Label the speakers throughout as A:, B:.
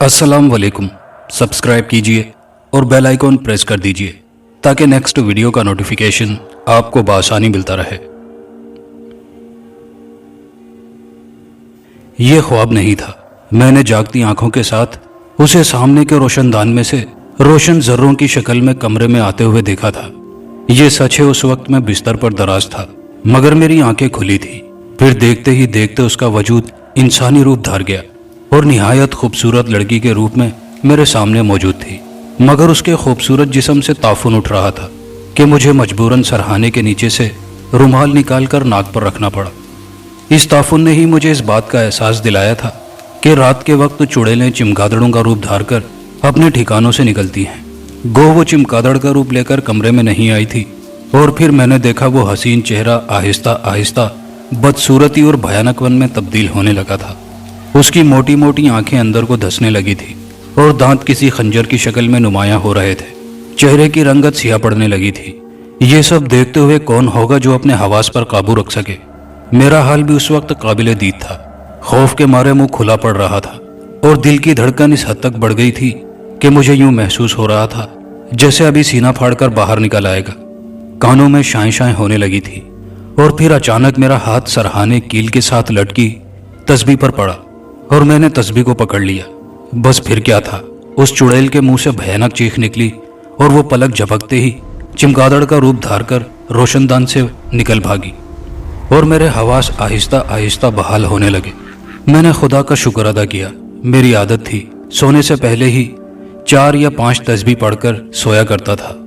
A: अस्सलाम वालेकुम। सब्सक्राइब कीजिए और बेल आइकॉन प्रेस कर दीजिए ताकि नेक्स्ट वीडियो का नोटिफिकेशन आपको बआसानी मिलता रहे। ये ख्वाब नहीं था। मैंने जागती आंखों के साथ उसे सामने के रोशनदान में से रोशन जर्रों की शक्ल में कमरे में आते हुए देखा था। ये सच है, उस वक्त मैं बिस्तर पर दराज था, मगर मेरी आंखें खुली थी। फिर देखते ही देखते उसका वजूद इंसानी रूप धार गया और निहायत खूबसूरत लड़की के रूप में मेरे सामने मौजूद थी। मगर उसके खूबसूरत जिस्म से ताफुन उठ रहा था कि मुझे मजबूरन सरहाने के नीचे से रुमाल निकालकर नाक पर रखना पड़ा। इस ताफुन ने ही मुझे इस बात का एहसास दिलाया था कि रात के वक्त चुड़ैलें चमगादड़ों का रूप धार कर अपने ठिकानों से निकलती हैं। गो वो चमगादड़ का रूप लेकर कमरे में नहीं आई थी और फिर मैंने देखा वो हसीन चेहरा आहिस्ता आहिस्ता बदसूरती और भयानक वन में तब्दील होने लगा था। उसकी मोटी मोटी आंखें अंदर को धंसने लगी थी और दांत किसी खंजर की शक्ल में नुमायां हो रहे थे। चेहरे की रंगत सियाह पड़ने लगी थी। ये सब देखते हुए कौन होगा जो अपने हवास पर काबू रख सके। मेरा हाल भी उस वक्त काबिले दीद था। खौफ के मारे मुंह खुला पड़ रहा था और दिल की धड़कन इस हद तक बढ़ गई थी कि मुझे यूं महसूस हो रहा था जैसे अभी सीना फाड़कर बाहर निकल आएगा। कानों में शाएं शाएं होने लगी थी और फिर अचानक मेरा हाथ सरहाने कील के साथ लटकी तस्बीह पर पड़ा और मैंने तस्बीह को पकड़ लिया। बस फिर क्या था, उस चुड़ैल के मुंह से भयानक चीख निकली और वो पलक झपकते ही चमगादड़ का रूप धार कर रोशनदान से निकल भागी और मेरे हवास आहिस्ता आहिस्ता बहाल होने लगे। मैंने खुदा का शुक्र अदा किया। मेरी आदत थी सोने से पहले ही 4 या 5 तस्बीह पढ़कर सोया करता था।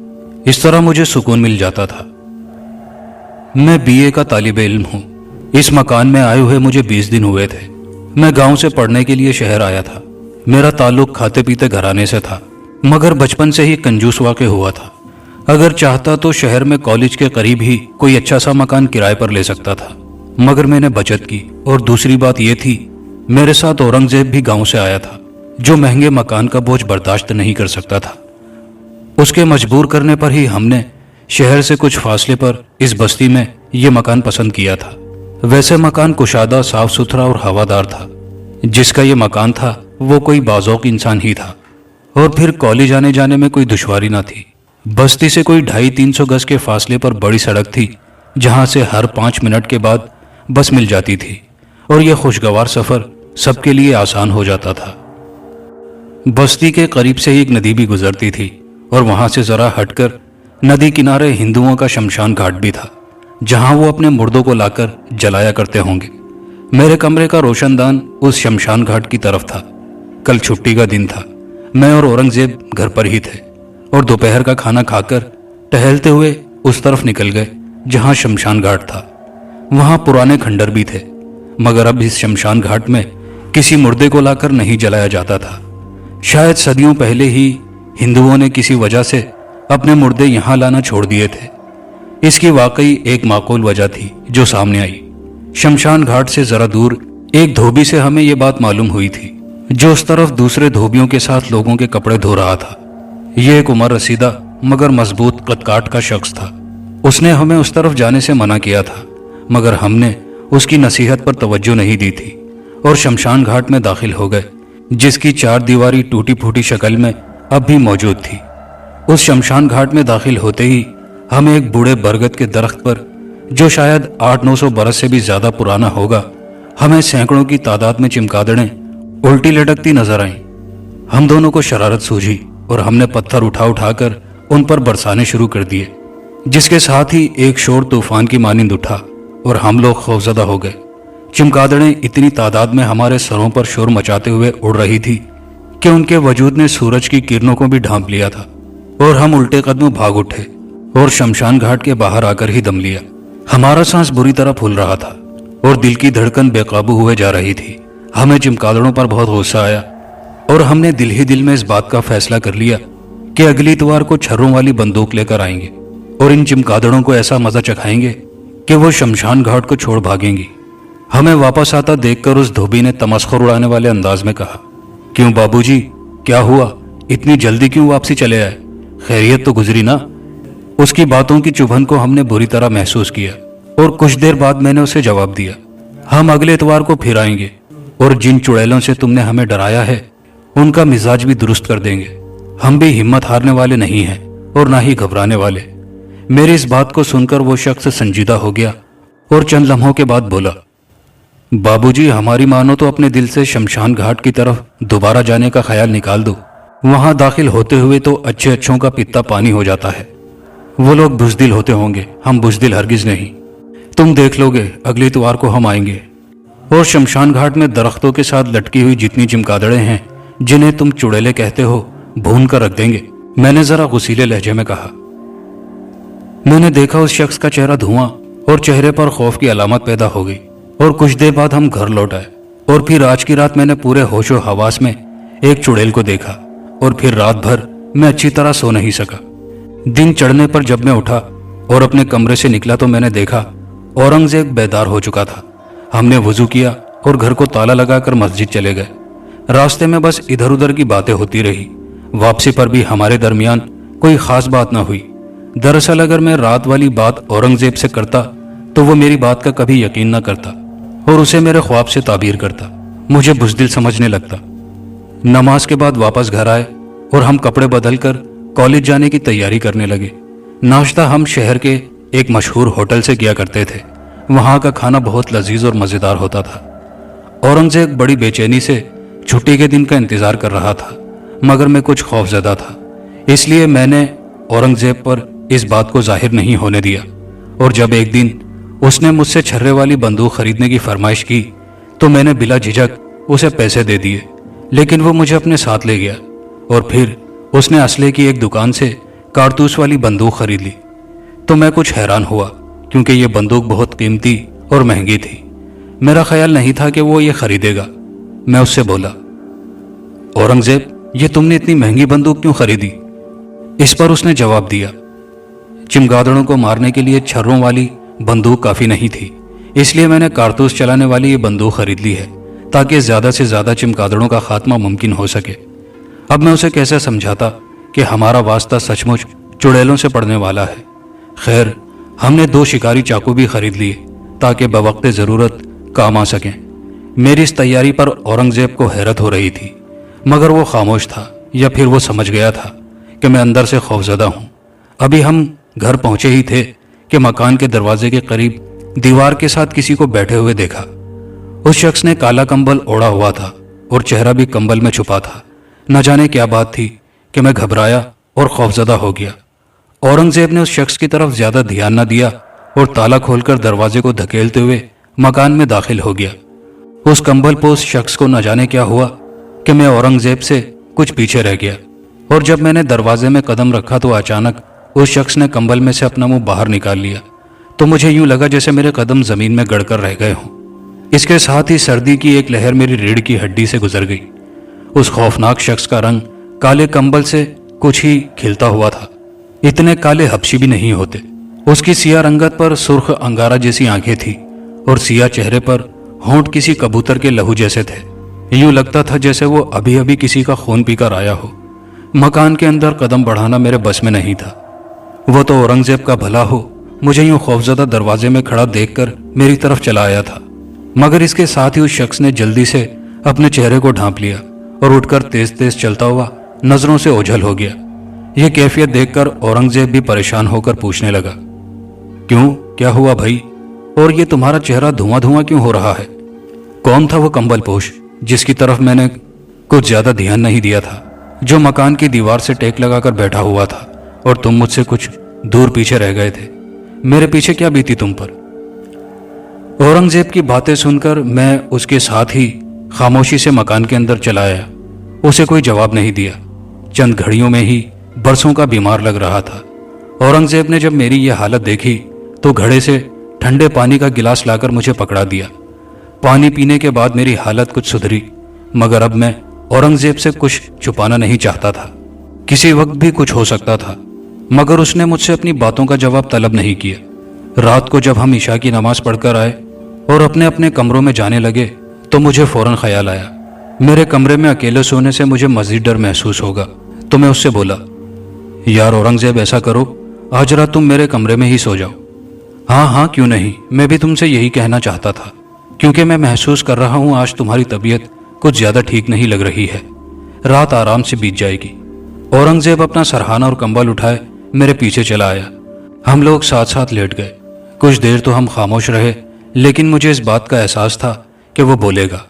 A: इस तरह मुझे सुकून मिल जाता था। मैं बीए का तालिब इल्म हूँ। इस मकान में आए हुए मुझे 20 दिन हुए थे। मैं गांव से पढ़ने के लिए शहर आया था। मेरा ताल्लुक खाते पीते घराने से था, मगर बचपन से ही कंजूस वाक़े हुआ था। अगर चाहता तो शहर में कॉलेज के करीब ही कोई अच्छा सा मकान किराए पर ले सकता था, मगर मैंने बचत की। और दूसरी बात यह थी, मेरे साथ औरंगजेब भी गांव से आया था, जो महंगे मकान का बोझ बर्दाश्त नहीं कर सकता था। उसके मजबूर करने पर ही हमने शहर से कुछ फासले पर इस बस्ती में ये मकान पसंद किया था। वैसे मकान कुशादा, साफ सुथरा और हवादार था। जिसका ये मकान था वो कोई बाज़ौक इंसान ही था। और फिर कॉलेज आने जाने में कोई दुश्वारी ना थी। बस्ती से कोई 250-300 गज के फासले पर बड़ी सड़क थी, जहां से हर 5 मिनट के बाद बस मिल जाती थी और यह खुशगवार सफ़र सबके लिए आसान हो जाता था। बस्ती के करीब से ही एक नदी भी गुजरती थी और वहां से ज़रा हटकर नदी किनारे हिंदुओं का शमशान घाट भी था, जहां वो अपने मुर्दों को लाकर जलाया करते होंगे। मेरे कमरे का रोशनदान उस शमशान घाट की तरफ था। कल छुट्टी का दिन था। मैं और औरंगजेब घर पर ही थे और दोपहर का खाना खाकर टहलते हुए उस तरफ निकल गए जहां शमशान घाट था। वहां पुराने खंडर भी थे, मगर अब इस शमशान घाट में किसी मुर्दे को लाकर नहीं जलाया जाता था। शायद सदियों पहले ही हिंदुओं ने किसी वजह से अपने मुर्दे यहां लाना छोड़ दिए थे। इसकी वाकई एक माकूल वजह थी जो सामने आई। शमशान घाट से जरा दूर एक धोबी से हमें यह बात मालूम हुई थी, जो उस तरफ दूसरे धोबियों के साथ लोगों के कपड़े धो रहा था। यह एक उम्र रसीदा मगर मजबूत कदकाठ का शख्स था। उसने हमें उस तरफ जाने से मना किया था, मगर हमने उसकी नसीहत पर तवज्जो नहीं दी थी और शमशान घाट में दाखिल हो गए, जिसकी 4 दीवारी टूटी फूटी शक्ल में अब भी मौजूद थी। उस शमशान घाट में दाखिल होते ही हमें एक बूढ़े बरगद के दरख्त पर, जो शायद 800-900 बरस से भी ज्यादा पुराना होगा, हमें सैकड़ों की तादाद में चमगादड़ें उल्टी लटकती नजर आईं। हम दोनों को शरारत सूझी और हमने पत्थर उठा उठाकर उन पर बरसाने शुरू कर दिए, जिसके साथ ही एक शोर तूफान की मानिंद उठा और हम लोग खौफजदा हो गए। चमगादड़ें इतनी तादाद में हमारे सरों पर शोर मचाते हुए उड़ रही थी कि उनके वजूद ने सूरज की किरणों को भी ढांप लिया था और हम उल्टे कदमों भाग उठे और शमशान घाट के बाहर आकर ही दम लिया। हमारा सांस बुरी तरह फूल रहा था और दिल की धड़कन बेकाबू हुए जा रही थी। हमें चमगादड़ों पर बहुत गुस्सा आया और हमने दिल ही दिल में इस बात का फैसला कर लिया कि अगली इतवार को छर्रों वाली बंदूक लेकर आएंगे और इन चमगादड़ों को ऐसा मजा चखाएंगे कि वो शमशान घाट को छोड़ भागेंगी। हमें वापस आता देखकर उस धोबी ने तमस्खुर उड़ाने वाले अंदाज में कहा, क्यों बाबूजी, क्या हुआ? इतनी जल्दी क्यों वापसी चले आए? खैरियत तो गुजरी ना? उसकी बातों की चुभन को हमने बुरी तरह महसूस किया और कुछ देर बाद मैंने उसे जवाब दिया, हम अगले इतवार को फिर आएंगे और जिन चुड़ैलों से तुमने हमें डराया है ان کا مزاج بھی درست کر دیں گے۔ ہم بھی ہمت ہارنے والے نہیں ہیں اور نہ ہی گھبرانے والے۔ میری اس بات کو سن کر وہ شخص سنجیدہ ہو گیا اور چند لمحوں کے بعد بولا، بابو جی ہماری مانو تو اپنے دل سے شمشان گھاٹ کی طرف دوبارہ جانے کا خیال نکال دو۔ وہاں داخل ہوتے ہوئے تو اچھے اچھوں کا پتا پانی ہو جاتا ہے۔ وہ لوگ بزدل ہوتے ہوں گے، ہم بزدل ہرگز نہیں۔ تم دیکھ لو گے اگلی اتوار کو ہم آئیں گے اور شمشان گھاٹ میں درختوں کے ساتھ لٹکی ہوئی جتنی چمگادڑیں ہیں جنہیں تم چڑیلے کہتے ہو بھون کر رکھ دیں گے، میں نے ذرا غصیلے لہجے میں کہا۔ میں نے دیکھا اس شخص کا چہرہ دھواں اور چہرے پر خوف کی علامت پیدا ہو گئی، اور کچھ دیر بعد ہم گھر لوٹ آئے، اور پھر آج کی رات میں نے پورے ہوش و حواس میں ایک چڑیل کو دیکھا، اور پھر رات بھر میں اچھی طرح سو نہیں سکا۔ دن چڑھنے پر جب میں اٹھا اور اپنے کمرے سے نکلا تو میں نے دیکھا اورنگزیب بیدار ہو چکا تھا۔ ہم نے وضو کیا اور گھر کو تالا لگا کر مسجد چلے گئے۔ راستے میں بس ادھر ادھر کی باتیں ہوتی رہی۔ واپسی پر بھی ہمارے درمیان کوئی خاص بات نہ ہوئی۔ دراصل اگر میں رات والی بات اورنگزیب سے کرتا تو وہ میری بات کا کبھی یقین نہ کرتا اور اسے میرے خواب سے تعبیر کرتا، مجھے بزدل سمجھنے لگتا۔ نماز کے بعد واپس گھر آئے اور ہم کپڑے بدل کر کالج جانے کی تیاری کرنے لگے۔ ناشتہ ہم شہر کے ایک مشہور ہوٹل سے کیا کرتے تھے۔ وہاں کا کھانا بہت لذیذ اور مزیدار ہوتا تھا۔ اورنگزیب بڑی بے چینی سے چھٹی کے دن کا انتظار کر رہا تھا، مگر میں کچھ خوف زدہ تھا، اس لیے میں نے اورنگزیب پر اس بات کو ظاہر نہیں ہونے دیا۔ اور جب ایک دن اس نے مجھ سے چھرے والی بندوق خریدنے کی فرمائش کی تو میں نے بلا جھجک اسے پیسے دے دیے، لیکن وہ مجھے اپنے ساتھ لے گیا اور پھر اس نے اسلحے کی ایک دکان سے کارتوس والی بندوق خرید لی۔ تو میں کچھ حیران ہوا کیونکہ یہ بندوق بہت قیمتی اور مہنگی تھی۔ میرا خیال نہیں تھا کہ وہ یہ خریدے گا۔ میں اس سے بولا، اورنگزیب یہ تم نے اتنی مہنگی بندوق کیوں خریدی؟ اس پر اس نے جواب دیا، چمگادڑوں کو مارنے کے لیے چھروں والی بندوق کافی نہیں تھی، اس لیے میں نے کارتوس چلانے والی یہ بندوق خرید لی ہے تاکہ زیادہ سے زیادہ چمگادڑوں کا خاتمہ ممکن ہو سکے۔ اب میں اسے کیسے سمجھاتا کہ ہمارا واسطہ سچ مچ چڑیلوں سے پڑنے والا ہے۔ خیر ہم نے 2 شکاری چاقو بھی خرید لیے تاکہ بوقت ضرورت کام آ سکیں۔ میری اس تیاری پر اورنگزیب کو حیرت ہو رہی تھی، مگر وہ خاموش تھا، یا پھر وہ سمجھ گیا تھا کہ میں اندر سے خوفزدہ ہوں۔ ابھی ہم گھر پہنچے ہی تھے کہ مکان کے دروازے کے قریب دیوار کے ساتھ کسی کو بیٹھے ہوئے دیکھا۔ اس شخص نے کالا کمبل اوڑھا ہوا تھا اور چہرہ بھی کمبل میں چھپا تھا۔ نہ جانے کیا بات تھی کہ میں گھبرایا اور خوفزدہ ہو گیا۔ اورنگزیب نے اس شخص کی طرف زیادہ دھیان نہ دیا اور تالا کھول کر دروازے کو دھکیلتے ہوئے مکان میں داخل ہو گیا۔ اس کمبل پوش شخص کو نہ جانے کیا ہوا کہ میں اورنگزیب سے کچھ پیچھے رہ گیا، اور جب میں نے دروازے میں قدم رکھا تو اچانک اس شخص نے کمبل میں سے اپنا منہ باہر نکال لیا، تو مجھے یوں لگا جیسے میرے قدم زمین میں گڑ کر رہ گئے ہوں۔ اس کے ساتھ ہی سردی کی ایک لہر میری ریڑھ کی ہڈی سے گزر گئی۔ اس خوفناک شخص کا رنگ کالے کمبل سے کچھ ہی کھلتا ہوا تھا، اتنے کالے حبشی بھی نہیں ہوتے۔ اس کی سیاہ رنگت پر سرخ انگارہ جیسی آنکھیں تھی اور سیاہ چہرے پر ہونٹ کسی کبوتر کے لہو جیسے تھے۔ یوں لگتا تھا جیسے وہ ابھی ابھی کسی کا خون پی کر آیا ہو۔ مکان کے اندر قدم بڑھانا میرے بس میں نہیں تھا۔ وہ تو اورنگزیب کا بھلا ہو مجھے یوں خوفزدہ دروازے میں کھڑا دیکھ کر میری طرف چلا آیا تھا، مگر اس کے ساتھ ہی اس شخص نے جلدی سے اپنے چہرے کو ڈھانپ لیا اور اٹھ کر تیز تیز چلتا ہوا نظروں سے اوجھل ہو گیا۔ یہ کیفیت دیکھ کر اورنگزیب بھی پریشان ہو کر پوچھنے لگا، کیوں، کیا ہوا بھائی؟ اور یہ تمہارا چہرہ دھواں دھواں کیوں ہو رہا ہے؟ کون تھا وہ کمبل پوش جس کی طرف میں نے کچھ زیادہ دھیان نہیں دیا تھا، جو مکان کی دیوار سے ٹیک لگا کر بیٹھا ہوا تھا اور تم مجھ سے کچھ دور پیچھے رہ گئے تھے؟ میرے پیچھے کیا بیتی تم پر؟ اورنگزیب کی باتیں سن کر میں اس کے ساتھ ہی خاموشی سے مکان کے اندر چلا آیا۔ اسے کوئی جواب نہیں دیا۔ چند گھڑیوں میں ہی برسوں کا بیمار لگ رہا تھا۔ اورنگزیب نے جب میری یہ حالت دیکھی تو گھڑے سے ٹھنڈے پانی کا گلاس لا کر مجھے پکڑا دیا۔ پانی پینے کے بعد میری حالت کچھ سدھری، مگر اب میں اورنگزیب سے کچھ چھپانا نہیں چاہتا تھا۔ کسی وقت بھی کچھ ہو سکتا تھا، مگر اس نے مجھ سے اپنی باتوں کا جواب طلب نہیں کیا۔ رات کو جب ہم عشاء کی نماز پڑھ کر آئے اور اپنے اپنے کمروں میں جانے لگے تو مجھے فوراً خیال آیا میرے کمرے میں اکیلے سونے سے مجھے مزید ڈر محسوس ہوگا، تو میں اس سے بولا، یار اورنگزیب ایسا کرو، آج رات تم میرے کمرے میں ہی سو جاؤ۔ ہاں ہاں کیوں نہیں، میں بھی تم سے یہی کہنا چاہتا تھا، کیونکہ میں محسوس کر رہا ہوں آج تمہاری طبیعت کچھ زیادہ ٹھیک نہیں لگ رہی ہے۔ रात आराम से बीत जाएगी। औरंगजेब अपना सरहाना और कंबल उठाए मेरे पीछे चला आया। हम लोग साथ साथ लेट गए। कुछ देर तो हम खामोश रहे, लेकिन मुझे इस बात का एहसास था कि वो बोलेगा।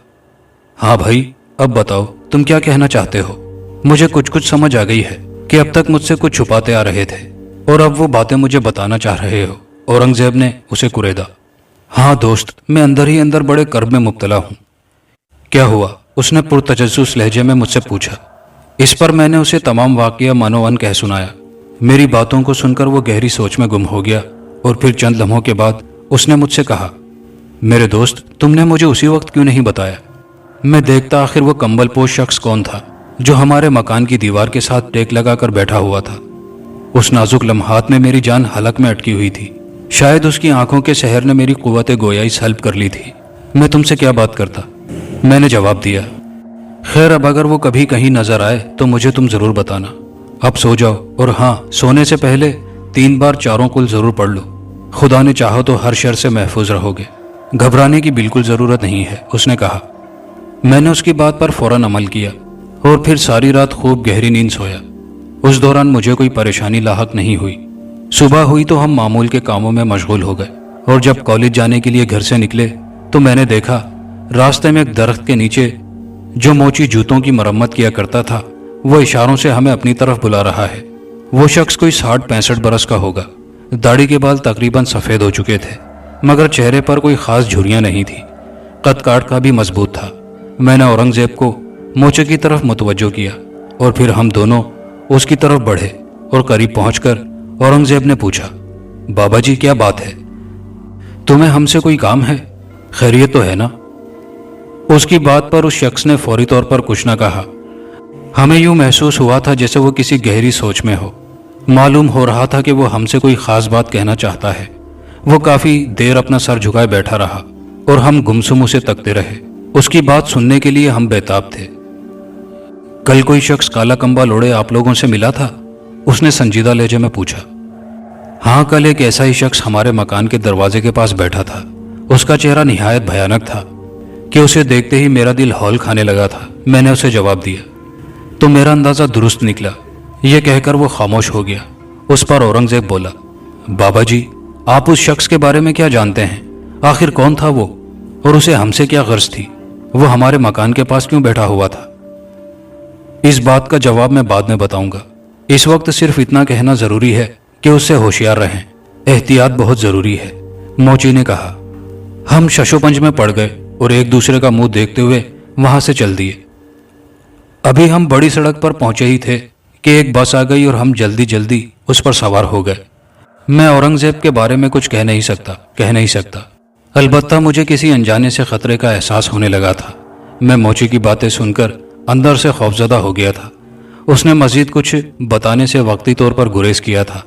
A: हाँ भाई, अब बताओ तुम क्या कहना चाहते हो। मुझे कुछ कुछ समझ आ गई है कि अब तक मुझसे कुछ छुपाते आ रहे थे और अब वो बातें मुझे बताना चाह रहे हो। औरंगजेब ने उसे कुरेदा। हाँ दोस्त, मैं अंदर ही अंदर बड़े कर्ब में मुब्तला हूँ। क्या हुआ? उसने पुरतजस्सुस लहजे में मुझसे पूछा। इस पर मैंने उसे तमाम वाकया मनोवन कह सुनाया। मेरी बातों को सुनकर वो गहरी सोच में गुम हो गया और फिर चंद लम्हों के बाद उसने मुझसे कहा, मेरे दोस्त, तुमने मुझे उसी वक्त क्यों नहीं बताया? मैं देखता आखिर वो कंबल पोश शख्स कौन था जो हमारे मकान की दीवार के साथ टेक लगाकर बैठा हुआ था। उस नाजुक लम्हात में मेरी जान हलक में अटकी हुई थी। शायद उसकी आंखों के सहर ने मेरी कुव्वत गोयाई सल्ब कर ली थी। मैं तुमसे क्या बात करता? मैंने जवाब दिया, खैर अब अगर वो कभी कहीं नजर आए तो मुझे तुम जरूर बताना। अब सो जाओ, और हाँ, सोने से पहले 3 बार चारों कुल जरूर पढ़ लो। खुदा ने चाहो तो हर शर से महफूज रहोगे। घबराने की बिल्कुल जरूरत नहीं है, उसने कहा। मैंने उसकी बात पर फौरन अमल किया और फिर सारी रात खूब गहरी नींद सोया। उस दौरान मुझे कोई परेशानी लाहक नहीं हुई। सुबह हुई तो हम मामूल के कामों में मशगूल हो गए और जब कॉलेज जाने के लिए घर से निकले तो मैंने देखा रास्ते में एक दरख्त के नीचे जो मोची जूतों की मरम्मत किया करता था वो इशारों से हमें अपनी तरफ बुला रहा है। वो शख्स कोई 60-65 बरस का होगा। दाढ़ी के बाल तकरीबन सफ़ेद हो चुके थे, मगर चेहरे पर कोई खास झुर्रियां नहीं थी। कद काट का भी मजबूत था। मैंने औरंगजेब को मोचे की तरफ मुतवज्जो किया और फिर हम दोनों उसकी तरफ बढ़े और करीब पहुंचकर औरंगजेब ने पूछा, बाबा जी क्या बात है? तुम्हें हमसे कोई काम है? खैरियत तो है ना? उसकी बात पर उस शख्स ने फौरी तौर पर कुछ न कहा। हमें यूं महसूस हुआ था जैसे वो किसी गहरी सोच में हो। मालूम हो रहा था कि वो हमसे कोई खास बात कहना चाहता है। वो काफी देर अपना सर झुकाए बैठा रहा और हम गुमसुम उसे तकते रहे। उसकी बात सुनने के लिए हम बेताब थे। कल कोई शख्स काला कंबल ओढ़े आप लोगों से मिला था? उसने संजीदा लहजे में पूछा। हाँ, कल एक ऐसा ही शख्स हमारे मकान के दरवाजे के पास बैठा था। उसका चेहरा निहायत भयानक था कि उसे देखते ही मेरा दिल हौल खाने लगा था। मैंने उसे जवाब दिया तो मेरा अंदाजा दुरुस्त निकला। यह कहकर वो खामोश हो गया। उस पर औरंगजेब बोला, बाबा जी, आप उस शख्स के बारे में क्या जानते हैं? आखिर कौन था वो और उसे हमसे क्या गर्ज थी? वो हमारे मकान के पास क्यों बैठा हुआ था? इस बात का जवाब मैं बाद में बताऊंगा। इस वक्त सिर्फ इतना कहना जरूरी है कि उससे होशियार रहें। एहतियात बहुत जरूरी है। मोची ने कहा। हम शशोपंज में पड़ गए और एक दूसरे का मुंह देखते हुए वहां से चल दिए। अभी हम बड़ी सड़क पर पहुंचे ही थे कि एक बस आ गई और हम जल्दी जल्दी उस पर सवार हो गए। मैं औरंगजेब के बारे में कुछ कह नहीं सकता। अलबत्ता मुझे किसी अनजाने से खतरे का एहसास होने लगा था। मैं मोची की बातें सुनकर अंदर से खौफजदा हो गया था। उसने मजीद कुछ बताने से वक्ती तौर पर गुरेज किया था।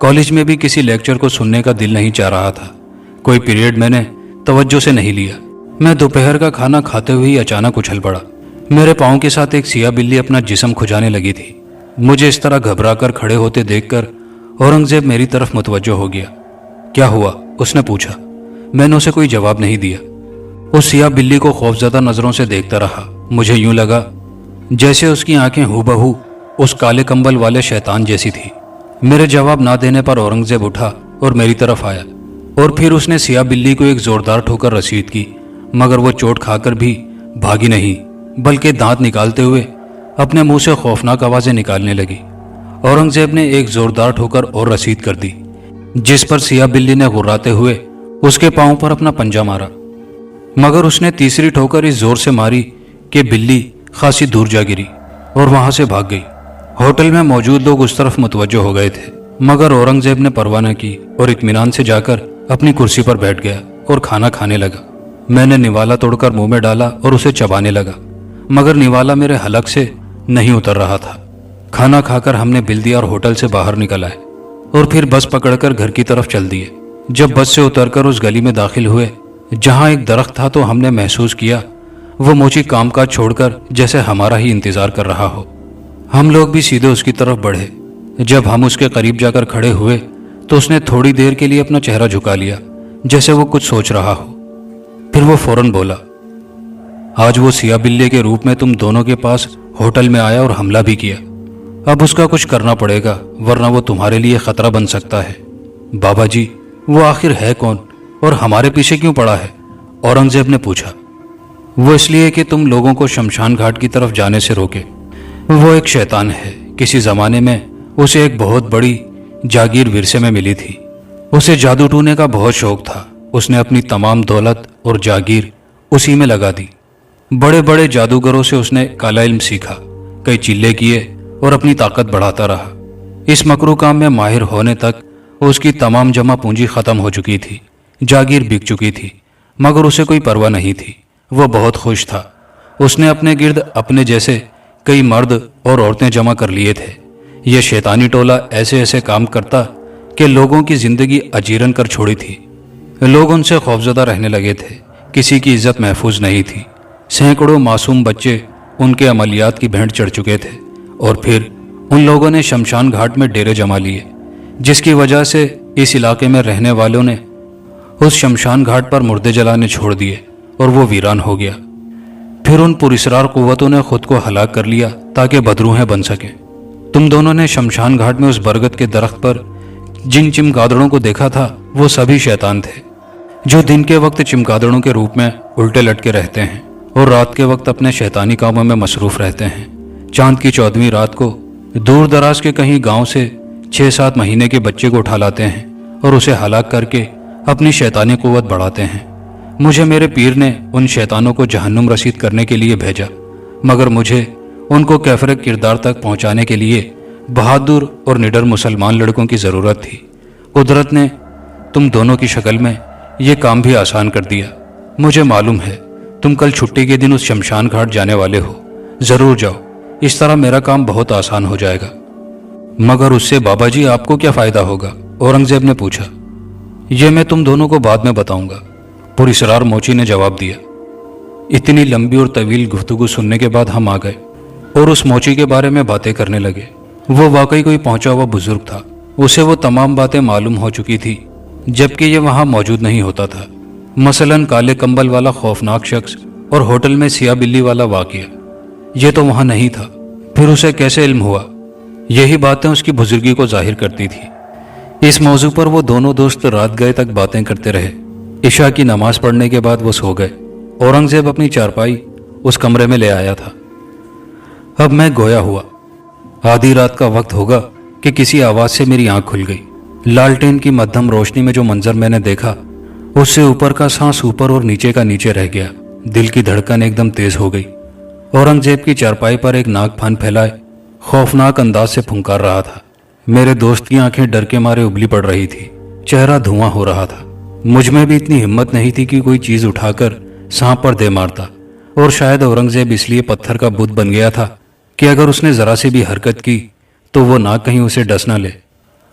A: कॉलेज में भी किसी लेक्चर को सुनने का दिल नहीं चाह रहा था। कोई पीरियड मैंने तवज्जो से नहीं लिया। मैं दोपहर का खाना खाते हुए ही अचानक उछल पड़ा। मेरे पाँव के साथ एक सिया बिल्ली अपना जिस्म खुजाने लगी थी। मुझे इस तरह घबरा कर खड़े होते देखकर औरंगजेब मेरी तरफ मुतवज्जो हो गया। क्या हुआ? उसने पूछा। मैंने उसे कोई जवाब नहीं दिया। उस सिया बिल्ली को खौफजदा नजरों से देखता रहा। मुझे यूं लगा जैसे उसकी आंखें हूबहू उस काले कंबल वाले शैतान जैसी थी। मेरे जवाब ना देने पर औरंगजेब उठा और मेरी तरफ आया और फिर उसने सिया बिल्ली को एक जोरदार ठोकर रसीद की, मगर वो चोट खाकर भी भागी नहीं, बल्कि दांत निकालते हुए अपने मुंह से खौफनाक आवाजें निकालने लगी। औरंगजेब ने एक जोरदार ठोकर और रसीद कर दी, जिस पर सिया बिल्ली ने गुर्राते हुए उसके पांव पर अपना पंजा मारा, मगर उसने तीसरी ठोकर इस जोर से मारी कि बिल्ली खासी दूर जा गिरी और वहां से भाग गई। होटल में मौजूद लोग उस तरफ मुतवज्जो हो गए थे, मगर औरंगजेब ने परवाह न की और इत्मीनान से जाकर अपनी कुर्सी पर बैठ गया और खाना खाने लगा। मैंने निवाला तोड़कर मुंह में डाला और उसे चबाने लगा, मगर निवाला मेरे हलक से नहीं उतर रहा था। खाना खाकर हमने बिल दिया और होटल से बाहर निकल आए और फिर बस पकड़कर घर की तरफ चल दिए। जब बस से उतरकर उस गली में दाखिल हुए जहां एक दरख्त था, तो हमने महसूस किया वो मोची कामकाज छोड़कर जैसे हमारा ही इंतजार कर रहा हो। हम लोग भी सीधे उसकी तरफ बढ़े। जब हम उसके करीब जाकर खड़े हुए तो उसने थोड़ी देर के लिए अपना चेहरा झुका लिया, जैसे वो कुछ सोच रहा हो। फिर वो फौरन बोला, आज वो सिया बिल्ली के रूप में तुम दोनों के पास होटल में आया और हमला भी किया। अब उसका कुछ करना पड़ेगा, वरना वो तुम्हारे लिए खतरा बन सकता है। बाबा जी, वो आखिर है कौन और हमारे पीछे क्यों पड़ा है? औरंगजेब ने पूछा। वो इसलिए कि तुम लोगों को शमशान घाट की तरफ जाने से रोके। वो एक शैतान है। किसी जमाने में उसे एक बहुत बड़ी जागीर विरसे में मिली थी। उसे जादू टूने का बहुत शौक था। उसने अपनी तमाम दौलत और जागीर उसी में लगा दी। बड़े बड़े जादूगरों से उसने काला इल्म सीखा, कई चिल्ले किए और अपनी ताकत बढ़ाता रहा। इस मकरू काम में माहिर होने तक उसकी तमाम जमा पूंजी खत्म हो चुकी थी, जागीर बिक चुकी थी, मगर उसे कोई परवाह नहीं थी। वो बहुत खुश था। उसने अपने गिर्द अपने जैसे कई मर्द और औरतें जमा कर लिए थे। यह शैतानी टोला ऐसे ऐसे काम करता कि लोगों की जिंदगी अजीरन कर छोड़ी थी। लोग उनसे खौफजदा रहने लगे थे। किसी की इज्जत महफूज नहीं थी। सैकड़ों मासूम बच्चे उनके अमलियात की भेंट चढ़ चुके थे। और फिर उन लोगों ने शमशान घाट में डेरे जमा लिए, जिसकी वजह से इस इलाके में रहने वालों ने उस शमशान घाट पर मुर्दे जलाने छोड़ दिए और वो वीरान हो गया। फिर उन पुरस्रार कुव्वतों ने खुद को हलाक कर लिया ताकि बदरूहें बन सके। तुम दोनों ने शमशान घाट में उस बरगद के दरख्त पर जिन चिमगादड़ों को देखा था, वो सभी शैतान थे, जो दिन के वक्त चिमगादड़ों के रूप में उल्टे लटके रहते हैं और रात के वक्त अपने शैतानी कामों में मसरूफ रहते हैं। चांद की 14वीं रात को दूर दराज के कहीं गांव से 6-7 महीने के बच्चे को उठा लाते हैं और उसे हलाक करके अपनी शैतानी कुव्वत बढ़ाते हैं। मुझे मेरे पीर ने उन शैतानों को जहन्नुम रसीद करने के लिए भेजा, मगर मुझे उनको कैफर किरदार तक पहुंचाने के लिए बहादुर और निडर मुसलमान लड़कों की ज़रूरत थी। कुदरत ने तुम दोनों की शक्ल में ये काम भी आसान कर दिया। मुझे मालूम है तुम कल छुट्टी के दिन उस शमशान घाट जाने वाले हो। ज़रूर जाओ, इस तरह मेरा काम बहुत आसान हो जाएगा। मगर उससे बाबा जी आपको क्या फ़ायदा होगा? औरंगजेब ने पूछा। यह मैं तुम दोनों को बाद में बताऊंगा, पुरस्रार मोची ने जवाब दिया। इतनी लंबी और तवील गुफ्तगू सुनने के बाद हम आ गए और उस मोची के बारे में बातें करने लगे। वो वाकई कोई पहुंचा हुआ बुजुर्ग था। उसे वो तमाम बातें मालूम हो चुकी थी, जबकि ये वहां मौजूद नहीं होता था। मसलन काले कंबल वाला खौफनाक शख्स और होटल में सिया बिल्ली वाला वाकया, ये तो वहां नहीं था। फिर उसे कैसे इल्म हुआ? यही बातें उसकी बुजुर्गी को जाहिर करती थी। इस मौजू पर वो दोनों दोस्त रात गए तक बातें करते रहे। इशा की नमाज पढ़ने के बाद वो सो गए। औरंगजेब अपनी चारपाई उस कमरे में ले आया था। अब मैं गोया हुआ। आधी रात का वक्त होगा कि किसी आवाज से मेरी आंख खुल गई। लालटेन की मध्यम रोशनी में जो मंजर मैंने देखा, उससे ऊपर का सांस ऊपर और नीचे का नीचे रह गया। दिल की धड़कन एकदम तेज हो गई। औरंगजेब की चारपाई पर एक नाग फान फैलाए खौफनाक अंदाज से फुंकार रहा था। मेरे दोस्त की आंखें डर के मारे उबली पड़ रही थी। चेहरा धुआं हो रहा था। मुझ में भी इतनी हिम्मत नहीं थी कि कोई चीज उठाकर सांप पर दे मारता। और शायद औरंगजेब इसलिए पत्थर का बुत बन गया था कि अगर उसने जरा सी भी हरकत की तो वो नाग कहीं उसे डस न ले।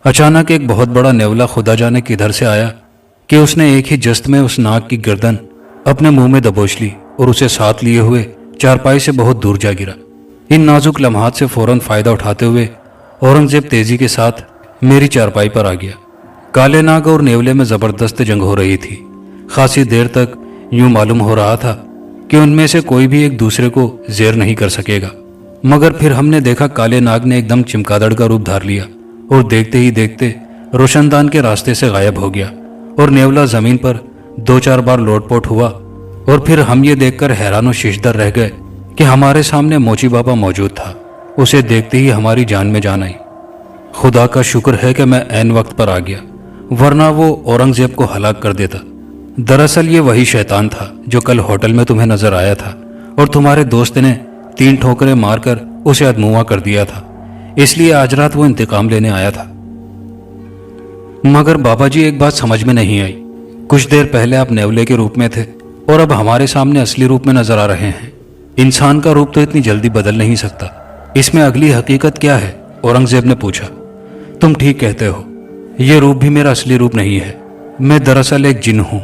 A: अचानक एक बहुत बड़ा नेवला खुदा जाने किधर से आया कि उसने एक ही जस्त में उस नाग की गर्दन अपने मुंह में दबोच ली और उसे साथ लिए हुए चारपाई से बहुत दूर जा गिरा। इन नाजुक लम्हात से फौरन फायदा उठाते हुए औरंगजेब तेजी के साथ मेरी चारपाई पर आ गया। काले नाग और नेवले में जबरदस्त जंग हो रही थी। खासी देर तक यूं मालूम हो रहा था कि उनमें से कोई भी एक दूसरे को जेर नहीं कर सकेगा। मगर फिर हमने देखा काले नाग ने एकदम चिमकादड़ का रूप धार लिया और देखते ही देखते रोशनदान के रास्ते से गायब हो गया और नेवला जमीन पर 2-4 बार लोटपोट हुआ। और फिर हम ये देखकर हैरान और शिशदर रह गए कि हमारे सामने मोची बाबा मौजूद था। उसे देखते ही हमारी जान में जान आई। खुदा का शुक्र है कि मैं ऐन वक्त पर आ गया, वरना वो औरंगजेब को हलाक कर देता। दरअसल ये वही शैतान था जो कल होटल में तुम्हें नजर आया था और तुम्हारे दोस्त ने 3 ठोकरें मारकर उसे अधमुआ कर दिया था। इसलिए आज रात वो इंतकाम लेने आया था। मगर बाबा जी, एक बात समझ में नहीं आई। कुछ देर पहले आप नेवले के रूप में थे और अब हमारे सामने असली रूप में नजर आ रहे हैं। इंसान का रूप तो इतनी जल्दी बदल नहीं सकता। इसमें अगली हकीकत क्या है? औरंगजेब ने पूछा। तुम ठीक कहते हो, यह रूप भी मेरा असली रूप नहीं है। मैं दरअसल एक जिन हूं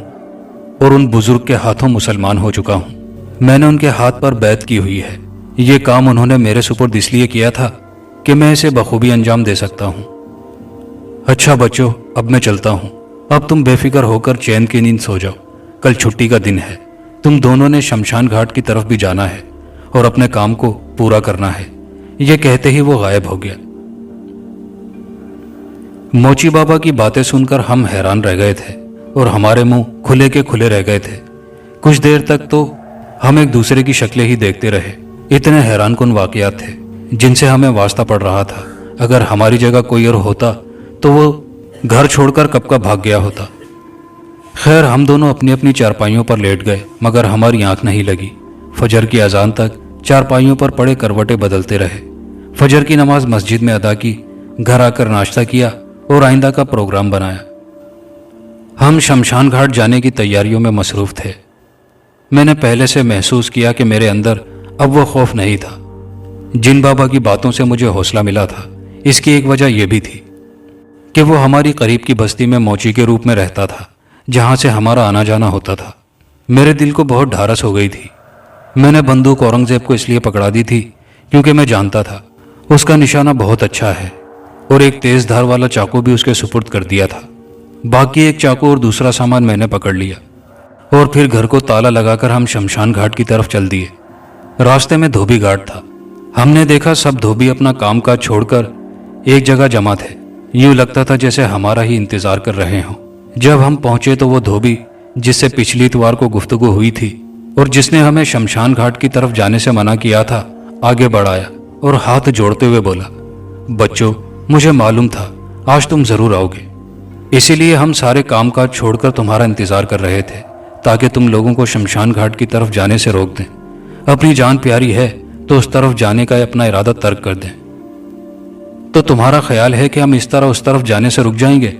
A: और उन बुजुर्ग के हाथों मुसलमान हो चुका हूं। मैंने उनके हाथ पर बैत की हुई है। ये काम उन्होंने मेरे सुपुर्द इसलिए किया था कि मैं इसे बखूबी अंजाम दे सकता हूं। अच्छा बच्चों, अब मैं चलता हूं। अब तुम बेफिक्र होकर चैन की नींद सो जाओ। कल छुट्टी का दिन है। तुम दोनों ने शमशान घाट की तरफ भी जाना है اور اپنے کام کو پورا کرنا ہے۔ یہ کہتے ہی وہ غائب ہو گیا۔ موچی بابا کی باتیں سن کر ہم حیران رہ گئے تھے اور ہمارے منہ کھلے کے کھلے رہ گئے تھے۔ کچھ دیر تک تو ہم ایک دوسرے کی شکلیں ہی دیکھتے رہے۔ اتنے حیران کن واقعات تھے جن سے ہمیں واسطہ پڑ رہا تھا۔ اگر ہماری جگہ کوئی اور ہوتا تو وہ گھر چھوڑ کر کب کا بھاگ گیا ہوتا۔ خیر، ہم دونوں اپنی اپنی چارپائیوں پر لیٹ گئے، مگر ہماری آنکھ نہیں لگی۔ فجر کی اذان تک چارپائیوں پر پڑے کروٹیں بدلتے رہے۔ فجر کی نماز مسجد میں ادا کی، گھر آ کر ناشتہ کیا اور آئندہ کا پروگرام بنایا۔ ہم شمشان گھاٹ جانے کی تیاریوں میں مصروف تھے۔ میں نے پہلے سے محسوس کیا کہ میرے اندر اب وہ خوف نہیں تھا۔ جن بابا کی باتوں سے مجھے حوصلہ ملا تھا، اس کی ایک وجہ یہ بھی تھی کہ وہ ہماری قریب کی بستی میں موچی کے روپ میں رہتا تھا، جہاں سے ہمارا آنا جانا ہوتا تھا۔ میرے دل کو بہت ڈھارس ہو گئی تھی۔ میں نے بندوق اورنگزیب کو اس لیے پکڑا دی تھی کیونکہ میں جانتا تھا اس کا نشانہ بہت اچھا ہے، اور ایک تیز دھار والا چاقو بھی اس کے سپرد کر دیا تھا۔ باقی ایک چاقو اور دوسرا سامان میں نے پکڑ لیا، اور پھر گھر کو تالا لگا کر ہم شمشان گھاٹ کی طرف چل دیے۔ راستے میں دھوبی گھاٹ تھا۔ ہم نے دیکھا سب دھوبی اپنا کام کاج چھوڑ کر ایک جگہ جمع تھے، یوں لگتا تھا جیسے ہمارا ہی انتظار کر رہے ہوں۔ جب ہم پہنچے تو وہ دھوبی جس سے پچھلی اتوار کو گفتگو ہوئی تھی اور جس نے ہمیں شمشان گھاٹ کی طرف جانے سے منع کیا تھا، آگے بڑھ آیا اور ہاتھ جوڑتے ہوئے بولا، بچوں، مجھے معلوم تھا آج تم ضرور آؤ گے، اسی لیے ہم سارے کام کاج چھوڑ کر تمہارا انتظار کر رہے تھے تاکہ تم لوگوں کو شمشان گھاٹ کی طرف جانے سے روک دیں۔ اپنی جان پیاری ہے تو اس طرف جانے کا اپنا ارادہ ترک کر دیں۔ تو تمہارا خیال ہے کہ ہم اس طرح اس طرف جانے سے رک جائیں گے؟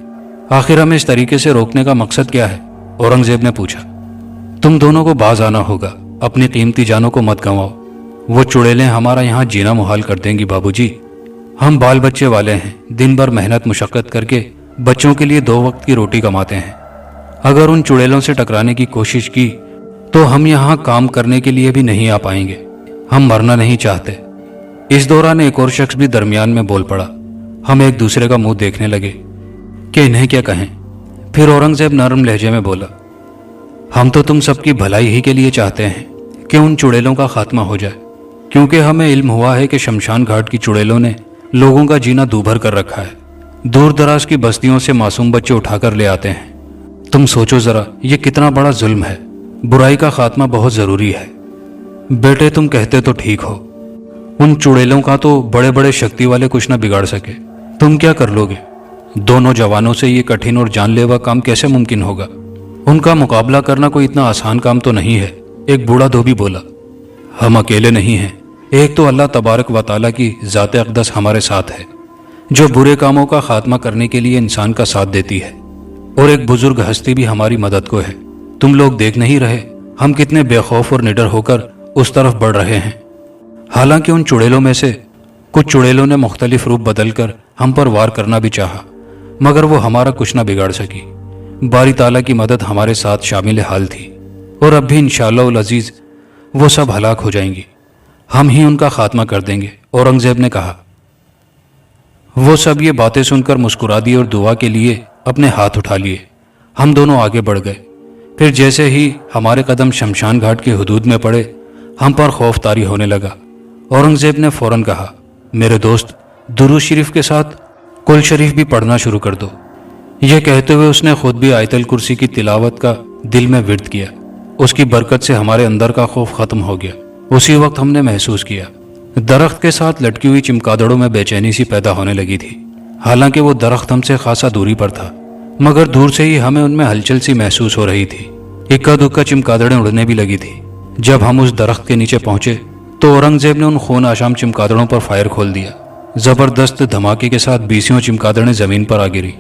A: آخر ہمیں اس طریقے سے روکنے کا مقصد کیا ہے؟ اورنگزیب نے پوچھا۔ تم دونوں کو باز آنا ہوگا، اپنی قیمتی جانوں کو مت گنواؤ۔ وہ چڑیلیں ہمارا یہاں جینا محال کر دیں گی بابو جی۔ ہم بال بچے والے ہیں، دن بھر محنت مشقت کر کے بچوں کے لیے 2 وقت کی روٹی کماتے ہیں۔ اگر ان چڑیلوں سے ٹکرانے کی کوشش کی تو ہم یہاں کام کرنے کے لیے بھی نہیں آ پائیں گے۔ ہم مرنا نہیں چاہتے۔ اس دوران ایک اور شخص بھی درمیان میں بول پڑا۔ ہم ایک دوسرے کا منہ دیکھنے لگے کہ انہیں کیا کہیں۔ پھر اورنگزیب نرم لہجے میں بولا، ہم تو تم سب کی بھلائی ہی کے لیے چاہتے ہیں کہ ان چڑیلوں کا خاتمہ ہو جائے، کیونکہ ہمیں علم ہوا ہے کہ شمشان گھاٹ کی چڑیلوں نے لوگوں کا جینا دوبھر کر رکھا ہے۔ دور دراز کی بستیوں سے معصوم بچے اٹھا کر لے آتے ہیں۔ تم سوچو ذرا، یہ کتنا بڑا ظلم ہے۔ برائی کا خاتمہ بہت ضروری ہے۔ بیٹے، تم کہتے تو ٹھیک ہو، ان چڑیلوں کا تو بڑے بڑے شکتی والے کچھ نہ بگاڑ سکے۔ تم کیا کر لو گے؟ دونوں جوانوں سے یہ کٹھن اور جان لیوا کام کیسے ممکن ہوگا؟ ان کا مقابلہ کرنا کوئی اتنا آسان کام تو نہیں ہے۔ ایک بوڑھا دھوبی بولا، ہم اکیلے نہیں ہیں، ایک تو اللہ تبارک و تعالیٰ کی ذات اقدس ہمارے ساتھ ہے، جو برے کاموں کا خاتمہ کرنے کے لیے انسان کا ساتھ دیتی ہے، اور ایک بزرگ ہستی بھی ہماری مدد کو ہے۔ تم لوگ دیکھ نہیں رہے ہم کتنے بے خوف اور نڈر ہو کر اس طرف بڑھ رہے ہیں؟ حالانکہ ان چڑیلوں میں سے کچھ چڑیلوں نے مختلف روپ بدل کر ہم پر وار کرنا بھی چاہا، مگر وہ ہمارا کچھ نہ بگاڑ سکی۔ باری تعالیٰ کی مدد ہمارے ساتھ شامل حال تھی، اور اب بھی انشاءاللہ العزیز وہ سب ہلاک ہو جائیں گی، ہم ہی ان کا خاتمہ کر دیں گے، اورنگزیب نے کہا۔ وہ سب یہ باتیں سن کر مسکرا دی اور دعا کے لیے اپنے ہاتھ اٹھا لیے۔ ہم دونوں آگے بڑھ گئے۔ پھر جیسے ہی ہمارے قدم شمشان گھاٹ کی حدود میں پڑے، ہم پر خوف طاری ہونے لگا۔ اورنگزیب نے فوراً کہا، میرے دوست، درود شریف کے ساتھ کل شریف بھی پڑھنا شروع کر دو۔ یہ کہتے ہوئے اس نے خود بھی آیت الکرسی کی تلاوت کا دل میں ورد کیا۔ اس کی برکت سے ہمارے اندر کا خوف ختم ہو گیا۔ اسی وقت ہم نے محسوس کیا درخت کے ساتھ لٹکی ہوئی چمگادڑوں میں بے چینی سی پیدا ہونے لگی تھی۔ حالانکہ وہ درخت ہم سے خاصا دوری پر تھا، مگر دور سے ہی ہمیں ان میں ہلچل سی محسوس ہو رہی تھی۔ اکا دکا چمگادڑیں اڑنے بھی لگی تھی۔ جب ہم اس درخت کے نیچے پہنچے تو اورنگزیب نے ان خون آشام چمگادڑوں پر فائر کھول دیا۔ زبردست دھماکے کے ساتھ 20 چمگادڑیں زمین پر آ گری۔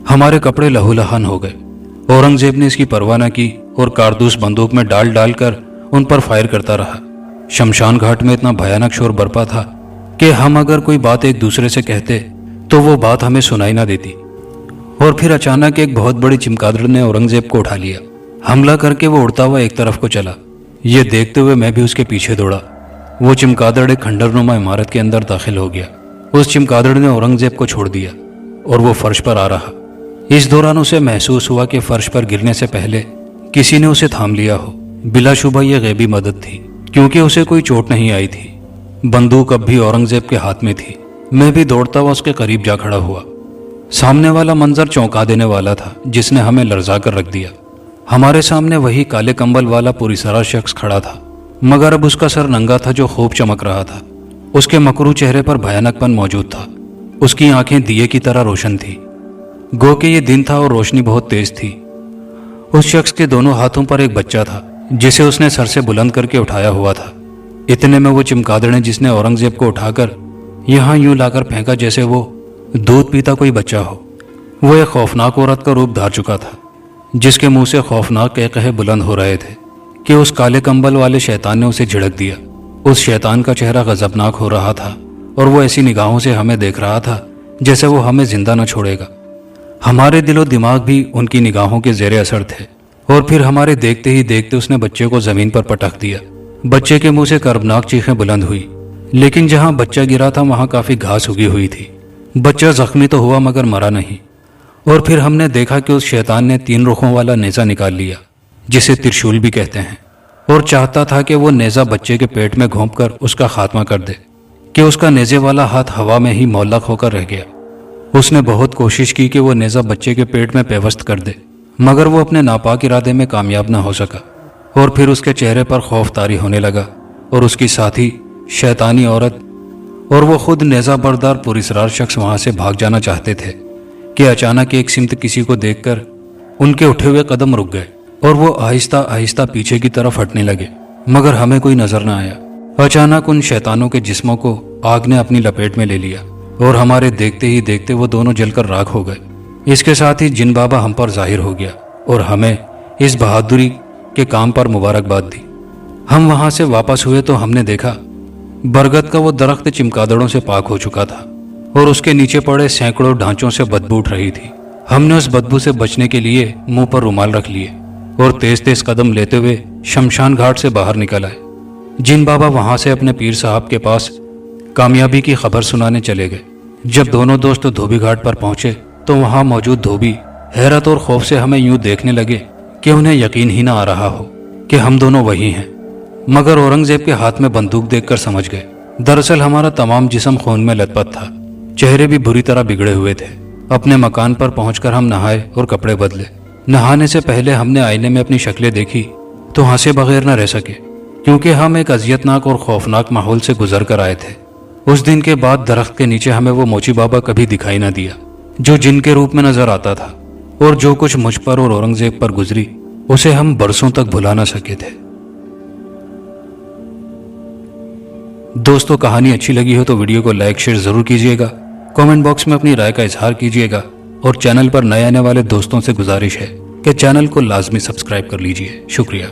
A: ہمارے کپڑے لہو لہان ہو گئے۔ اورنگزیب نے اس کی پرواہ نہ کی اور کارتوس بندوق میں ڈال ڈال کر ان پر فائر کرتا رہا۔ شمشان گھاٹ میں اتنا بھیانک شور برپا تھا کہ ہم اگر کوئی بات ایک دوسرے سے کہتے تو وہ بات ہمیں سنائی نہ دیتی۔ اور پھر اچانک ایک بہت بڑی چمگادڑ نے اورنگزیب کو اٹھا لیا۔ حملہ کر کے وہ اڑتا ہوا ایک طرف کو چلا۔ یہ دیکھتے ہوئے میں بھی اس کے پیچھے دوڑا۔ وہ چمگادڑ ایک کھنڈر نما عمارت کے اندر داخل ہو گیا۔ اس چمگادڑ نے اورنگزیب کو چھوڑ دیا اور وہ فرش پر آ رہا۔ اس دوران اسے محسوس ہوا کہ فرش پر گرنے سے پہلے کسی نے اسے تھام لیا ہو۔ بلا شبہ یہ غیبی مدد تھی क्योंकि उसे कोई चोट नहीं आई थी। बंदूक अब भी औरंगजेब के हाथ में थी। मैं भी दौड़ता हुआ उसके करीब जा खड़ा हुआ। सामने वाला मंजर चौंका देने वाला था, जिसने हमें लर्जा कर रख दिया। हमारे सामने वही काले कंबल वाला पुरीसरार शख्स खड़ा था, मगर अब उसका सर नंगा था जो खूब चमक रहा था। उसके मकरू चेहरे पर भयानकपन मौजूद था। उसकी आंखें दिए की तरह रोशन थी। गो के ये दिन था और रोशनी बहुत तेज थी। उस शख्स के दोनों हाथों पर एक बच्चा था, जिसे उसने सर से बुलंद करके उठाया हुआ था। इतने में वो चमगादड़ जिसने औरंगजेब को उठाकर यहाँ यूं लाकर फेंका जैसे वो दूध पीता कोई बच्चा हो। वो एक खौफनाक औरत का रूप धार चुका था, जिसके मुंह से खौफनाक कहकहे बुलंद हो रहे थे कि उस काले कंबल वाले शैतान ने उसे झिड़क दिया। उस शैतान का चेहरा गजबनाक हो रहा था और वो ऐसी निगाहों से हमें देख रहा था जैसे वो हमें जिंदा न छोड़ेगा। हमारे दिलो दिमाग भी उनकी निगाहों के जेरे असर थे और फिर हमारे देखते ही देखते उसने बच्चे को जमीन पर पटक दिया। बच्चे के मुंह से कर्बनाक चीखें बुलंद हुई, लेकिन जहां बच्चा गिरा था वहां काफी घास उगी हुई थी। बच्चा जख्मी तो हुआ मगर मरा नहीं। और फिर हमने देखा कि उस शैतान ने 3 रुखों वाला नेजा निकाल लिया, जिसे त्रिशूल भी कहते हैं, और चाहता था कि वो नेजा बच्चे के पेट में घोंपकर उसका खात्मा कर दे कि उसका नेजे वाला हाथ हवा में ही मौलक होकर रह गया। उसने बहुत कोशिश की कि वो नेजा बच्चे के पेट में पेवस्त कर दे, मगर वो अपने नापाक इरादे में कामयाब न हो सका। और फिर उसके चेहरे पर खौफ तारी होने लगा और उसकी साथी शैतानी औरत और वो खुद नेजा बरदार पुरस्रार शख्स वहां से भाग जाना चाहते थे कि अचानक एक सिमत किसी को देखकर उनके उठे हुए कदम रुक गए और वो आहिस्ता आहिस्ता पीछे की तरफ हटने लगे, मगर हमें कोई नजर न आया। अचानक उन शैतानों के जिस्मों को आग ने अपनी लपेट में ले लिया और हमारे देखते ही देखते वो दोनों जलकर राख हो गए। इसके साथ ही जिन बाबा हम पर जाहिर हो गया और हमें इस बहादुरी के काम पर मुबारकबाद दी। हम वहां से वापस हुए तो हमने देखा बरगद का वो दरख्त चिमगादड़ों से पाक हो चुका था और उसके नीचे पड़े सैकड़ों ढांचों से बदबू उठ रही थी। हमने उस बदबू से बचने के लिए मुंह पर रुमाल रख लिए और तेज तेज कदम लेते हुए शमशान घाट से बाहर निकल आए। जिन बाबा वहां से अपने पीर साहब के पास कामयाबी की खबर सुनाने चले गए। जब दोनों दोस्त धोबी घाट पर पहुंचे तो वहां मौजूद धोबी हैरत और खौफ से हमें यूं देखने लगे कि उन्हें यकीन ही ना आ रहा हो कि हम दोनों वही हैं, मगर औरंगजेब के हाथ में बंदूक देखकर समझ गए। दरअसल हमारा तमाम जिस्म खून में लथपथ था, चेहरे भी बुरी तरह बिगड़े हुए थे। अपने मकान पर पहुंचकर हम नहाए और कपड़े बदले। नहाने से पहले हमने आईने में अपनी शक्लें देखी तो हंसे बगैर न रह सके, क्योंकि हम एक अजियतनाक और खौफनाक माहौल से गुजर कर आए थे। उस दिन के बाद दरख्त के नीचे हमें वो मोची बाबा कभी दिखाई न दिया जो जिन के रूप में नजर आता था, और जो कुछ मुझ पर और औरंगजेब पर गुजरी उसे हम बरसों तक भुला ना सके थे। दोस्तों, कहानी अच्छी लगी हो तो वीडियो को लाइक शेयर जरूर कीजिएगा, कमेंट बॉक्स में अपनी राय का इजहार कीजिएगा, और चैनल पर नए आने वाले दोस्तों से गुजारिश है कि चैनल को लाजमी सब्सक्राइब कर लीजिए। शुक्रिया।